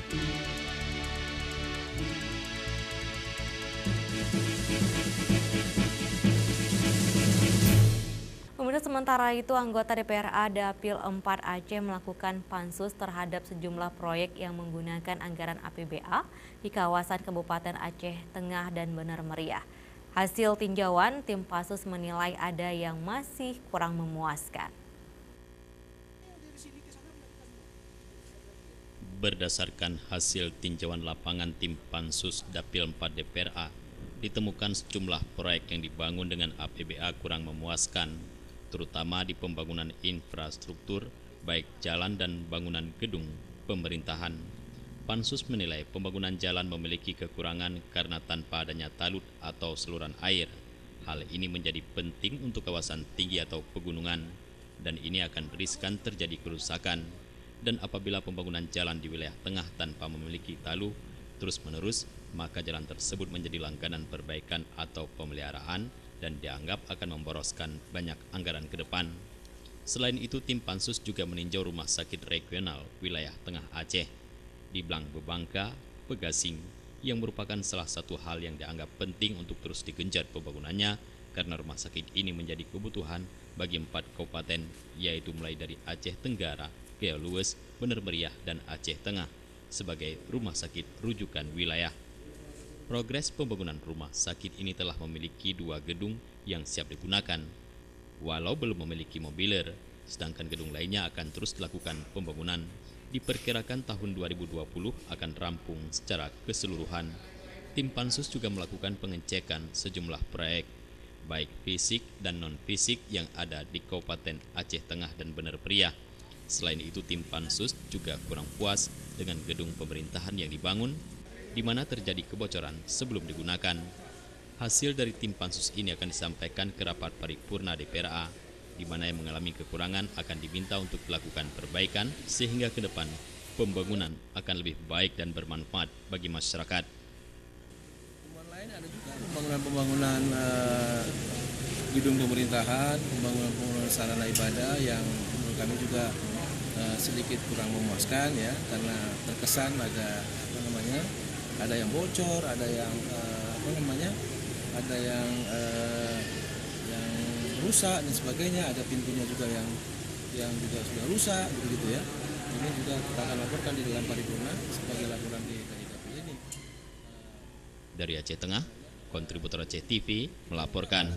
Pemirsa, sementara itu anggota DPRA Dapil 4 Aceh melakukan pansus terhadap sejumlah proyek yang menggunakan anggaran APBA di kawasan Kabupaten Aceh Tengah dan Bener Meriah. Hasil tinjauan, tim pansus menilai ada yang masih kurang memuaskan. Berdasarkan hasil tinjauan lapangan tim Pansus Dapil 4 DPRA, ditemukan sejumlah proyek yang dibangun dengan APBA kurang memuaskan, terutama di pembangunan infrastruktur, baik jalan dan bangunan gedung pemerintahan. Pansus menilai pembangunan jalan memiliki kekurangan karena tanpa adanya talud atau saluran air. Hal ini menjadi penting untuk kawasan tinggi atau pegunungan, dan ini akan riskan terjadi kerusakan. Dan apabila pembangunan jalan di wilayah tengah tanpa memiliki talu terus-menerus, maka jalan tersebut menjadi langganan perbaikan atau pemeliharaan dan dianggap akan memboroskan banyak anggaran ke depan. Selain itu, tim Pansus juga meninjau rumah sakit regional wilayah Tengah Aceh di Blang Bebangka, Pegasing, yang merupakan salah satu hal yang dianggap penting untuk terus digenjot pembangunannya karena rumah sakit ini menjadi kebutuhan bagi 4 kabupaten, yaitu mulai dari Aceh Tenggara, Gaya Luwes, Bener Meriah, dan Aceh Tengah sebagai rumah sakit rujukan wilayah. Progres pembangunan rumah sakit ini telah memiliki 2 gedung yang siap digunakan, walau belum memiliki mobiler, sedangkan gedung lainnya akan terus dilakukan pembangunan. Diperkirakan tahun 2020 akan rampung secara keseluruhan. Tim Pansus juga melakukan pengecekan sejumlah proyek, baik fisik dan non-fisik yang ada di Kabupaten Aceh Tengah dan Bener Meriah. Selain itu, tim Pansus juga kurang puas dengan gedung pemerintahan yang dibangun, di mana terjadi kebocoran sebelum digunakan. Hasil dari tim Pansus ini akan disampaikan ke rapat paripurna DPRA, di mana yang mengalami kekurangan akan diminta untuk dilakukan perbaikan sehingga ke depan pembangunan akan lebih baik dan bermanfaat bagi masyarakat. Lain ada juga pembangunan gedung pemerintahan, pembangunan sarana ibadah yang menurut kami juga sedikit kurang memuaskan ya, karena terkesan ada yang bocor, ada yang yang rusak dan sebagainya, ada pintunya juga yang juga sudah rusak gitu ya. Ini juga kita akan laporkan di dalam paripurna sebagai laporan di dapil ini. Dari Aceh Tengah, kontributor Aceh TV melaporkan.